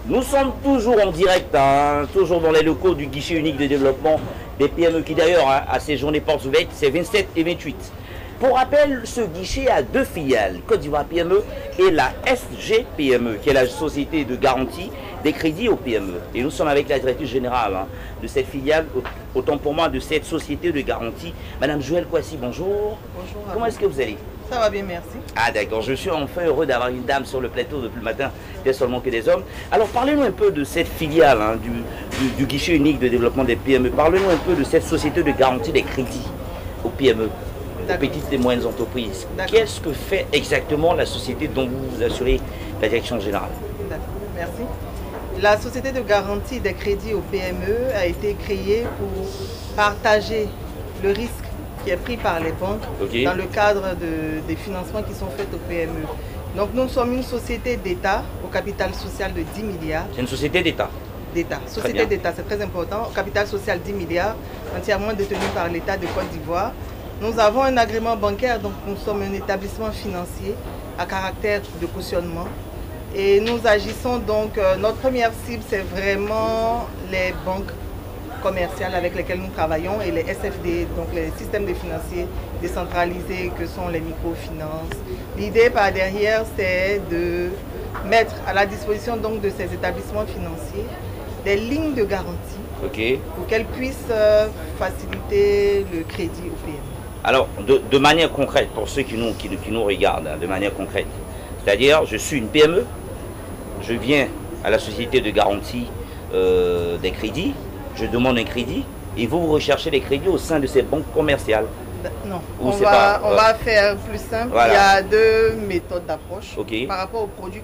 Nous sommes toujours en direct, hein, toujours dans les locaux du guichet unique de développement des PME qui d'ailleurs a ses journées portes ouvertes, c'est 27 et 28. Pour rappel, ce guichet a deux filiales, Côte d'Ivoire PME et la SG PME, qui est la société de garantie des crédits aux PME. Et nous sommes avec la directrice générale de cette filiale, autant pour moi de cette société de garantie, Madame Joëlle Kouassi, bonjour. Bonjour. Comment est-ce que vous allez? Ça va bien, merci. Ah d'accord, je suis enfin heureux d'avoir une dame sur le plateau depuis le matin, bien seulement que des hommes. Alors parlez-nous un peu de cette filiale du guichet unique de développement des PME. Parlez-nous un peu de cette société de garantie des crédits aux PME, aux petites et moyennes entreprises. Qu'est-ce que fait exactement la société dont vous vous assurez la direction générale? D'accord, merci. La société de garantie des crédits aux PME a été créée pour partager le risque qui est pris par les banques dans le cadre des financements qui sont faits aux PME. Donc nous sommes une société d'État au capital social de 10 milliards. C'est une société d'État? D'État. Société d'État, c'est très important. Au capital social 10 milliards, entièrement détenu par l'État de Côte d'Ivoire. Nous avons un agrément bancaire, donc nous sommes un établissement financier à caractère de cautionnement. Et nous agissons donc, notre première cible, c'est vraiment les banques commerciales avec lesquelles nous travaillons et les SFD, donc les systèmes de financiers décentralisés que sont les microfinances. L'idée par derrière, c'est de mettre à la disposition donc de ces établissements financiers des lignes de garantie pour qu'elles puissent faciliter le crédit aux PME. Alors, de manière concrète, pour ceux qui nous regardent, de manière concrète, c'est-à-dire, je suis une PME, je viens à la société de garantie des crédits, je demande un crédit et vous recherchez les crédits au sein de ces banques commerciales. Non, on va faire plus simple. Voilà. Il y a deux méthodes d'approche par rapport aux produits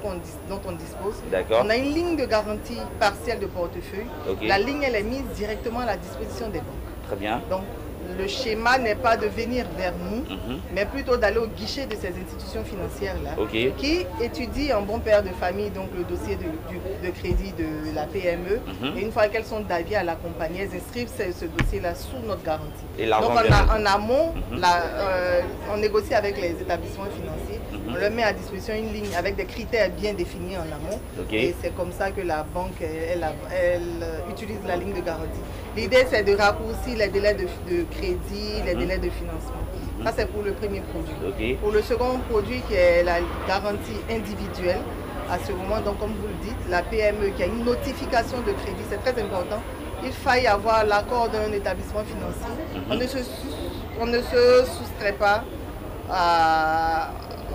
dont on dispose. On a une ligne de garantie partielle de portefeuille. La ligne, elle est mise directement à la disposition des banques. Très bien. Donc, le schéma n'est pas de venir vers nous, mais plutôt d'aller au guichet de ces institutions financières-là, qui étudient en bon père de famille donc le dossier de crédit de la PME. Et une fois qu'elles sont d'avis à l'accompagner, elles inscrivent ce dossier-là sous notre garantie. Et donc en amont, on négocie avec les établissements financiers, on leur met à disposition une ligne avec des critères bien définis en amont. Et c'est comme ça que la banque elle utilise la ligne de garantie. L'idée, c'est de raccourcir les délais de crédit, les délais de financement. Ça, c'est pour le premier produit. Pour le second produit, qui est la garantie individuelle, à ce moment, donc comme vous le dites, la PME qui a une notification de crédit, c'est très important. Il faille avoir l'accord d'un établissement financier. On ne se soustrait pas,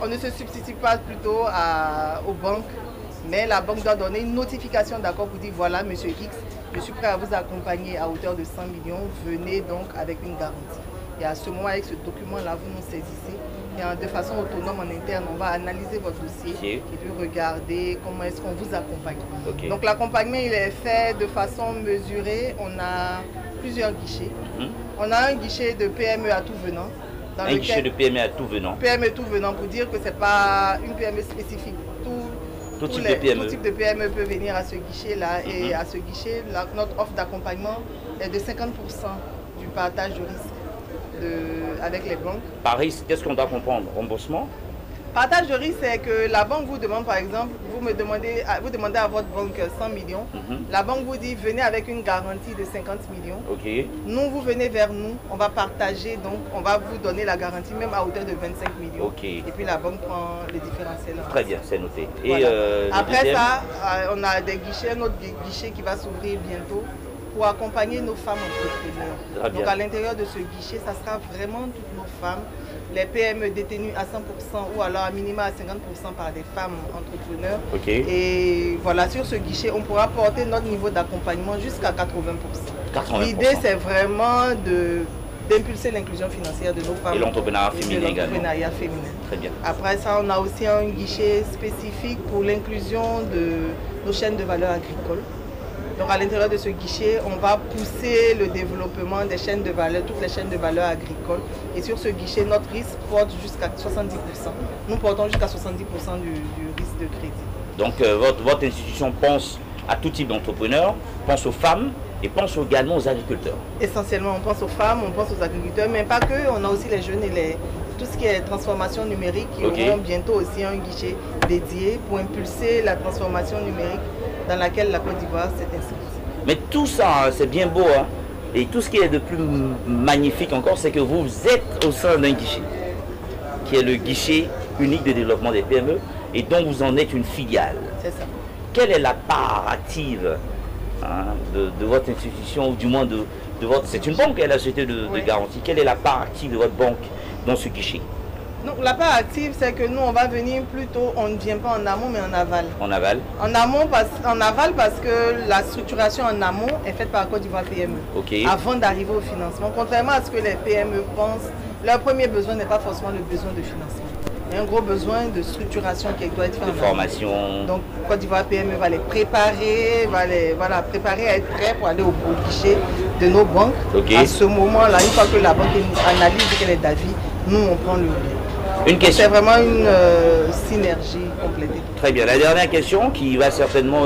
on ne se substitue pas plutôt aux banques, mais la banque doit donner une notification d'accord pour dire voilà, monsieur X, je suis prêt à vous accompagner à hauteur de 100 millions, venez donc avec une garantie. Et à ce moment, avec ce document-là, vous nous saisissez. Et de façon autonome en interne, on va analyser votre dossier et puis regarder comment est-ce qu'on vous accompagne. Donc l'accompagnement, il est fait de façon mesurée. On a plusieurs guichets. On a un guichet de PME à tout venant. Un guichet de PME à tout venant. PME tout venant pour dire que ce n'est pas une PME spécifique. Tout type de PME peut venir à ce guichet-là. Et à ce guichet, notre offre d'accompagnement est de 50% du partage de risque avec les banques. Par risque, qu'est-ce qu'on doit comprendre? Remboursement? Partage de risque, c'est que la banque vous demande, par exemple, vous demandez à votre banque 100 millions. La banque vous dit, venez avec une garantie de 50 millions. Nous, vous venez vers nous, on va partager, donc on va vous donner la garantie même à hauteur de 25 millions. Et puis la banque prend le différentiel. Très bien, c'est noté. Voilà. Et après ça, on a des guichets, un autre guichet qui va s'ouvrir bientôt pour accompagner nos femmes entrepreneurs. Donc à l'intérieur de ce guichet, ça sera vraiment toutes nos femmes, les PME détenues à 100% ou alors à minima à 50% par des femmes entrepreneurs. Et voilà, sur ce guichet, on pourra porter notre niveau d'accompagnement jusqu'à 80%. L'idée, c'est vraiment d'impulser l'inclusion financière de nos femmes. Et l'entrepreneuriat féminin également. Très bien. Après ça, on a aussi un guichet spécifique pour l'inclusion de nos chaînes de valeur agricoles. Donc à l'intérieur de ce guichet, on va pousser le développement des chaînes de valeur, toutes les chaînes de valeur agricoles. Et sur ce guichet, notre risque porte jusqu'à 70%. Nous portons jusqu'à 70% du risque de crédit. Donc votre institution pense à tout type d'entrepreneurs, pense aux femmes et pense également aux agriculteurs. Essentiellement, on pense aux femmes, on pense aux agriculteurs, mais pas que, on a aussi les jeunes et tout ce qui est transformation numérique qui auront bientôt aussi un guichet dédié pour impulser la transformation numérique dans laquelle la Côte d'Ivoire s'est inscrite. Mais tout ça, c'est bien beau, hein? Et tout ce qui est de plus magnifique encore, c'est que vous êtes au sein d'un guichet, qui est le guichet unique de développement des PME, et dont vous en êtes une filiale. C'est ça. Quelle est la part active de votre institution, ou du moins de votre... C'est une banque, la société de garantie. Quelle est la part active de votre banque dans ce guichet? Donc la part active, c'est que nous, on va venir plutôt, on ne vient pas en amont, mais en aval. En aval? En aval parce que la structuration en amont est faite par Côte d'Ivoire PME. Okay. Avant d'arriver au financement. Contrairement à ce que les PME pensent, leur premier besoin n'est pas forcément le besoin de financement. Il y a un gros besoin de structuration qui doit être fait en amont. De formation. Donc Côte d'Ivoire PME va les préparer, préparer à être prêt pour aller au guichet de nos banques. Okay. À ce moment-là, une fois que la banque analyse qu'elle est d'avis, nous on prend le relais. Une question. C'est vraiment une synergie complétée. Très bien. La dernière question qui va certainement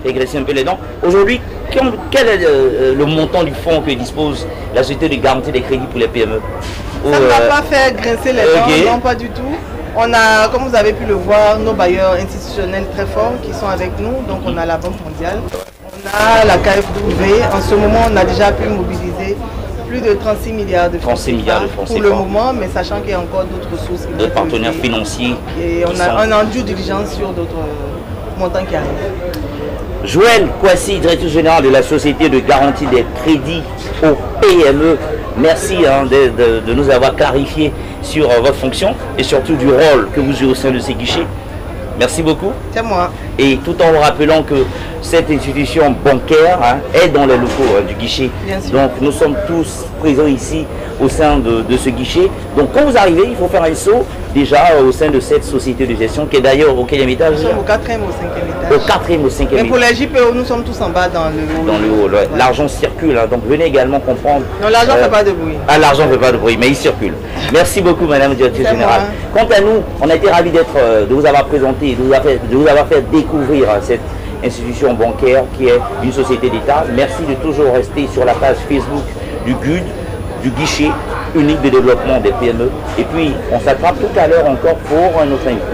régresser un peu les dents. Aujourd'hui, quel est le montant du fonds que dispose la société de garantie des crédits pour les PME? Ça ne va pas faire grincer les dents, non, pas du tout. On a, comme vous avez pu le voir, nos bailleurs institutionnels très forts qui sont avec nous. Donc on a la Banque mondiale, on a la KfW. En ce moment, on a déjà pu mobiliser plus de 36 milliards de francs CFA pour le moment, mais sachant qu'il y a encore d'autres ressources. D'autres partenaires financiers. Et on a en due diligence sur d'autres montants qui arrivent. Joël Kouassi, directeur général de la Société de garantie des crédits aux PME. Merci de nous avoir clarifié sur votre fonction et surtout du rôle que vous jouez au sein de ces guichets. Merci beaucoup. C'est moi. Et tout en vous rappelant que cette institution bancaire est dans les locaux du guichet. Bien sûr. Donc nous sommes tous présents ici au sein de ce guichet. Donc quand vous arrivez, il faut faire un saut déjà au sein de cette société de gestion qui est d'ailleurs au quatrième étage. Nous sommes au 4e ou 5e étage. Au 4e ou 5e étage. Mais pour les JPO, nous sommes tous en bas dans le haut. Dans le haut, ouais. L'argent circule, donc venez également comprendre. Non, l'argent ne fait pas de bruit. Ah, l'argent ne fait pas de bruit, mais il circule. Merci beaucoup, Madame la Directrice Générale. Quant à nous, on a été ravis de vous avoir présenté, de vous avoir fait découvrir cette institution bancaire qui est une société d'État. Merci de toujours rester sur la page Facebook du GUD, du guichet unique de développement des PME. Et puis, on s'attrape tout à l'heure encore pour un autre invité.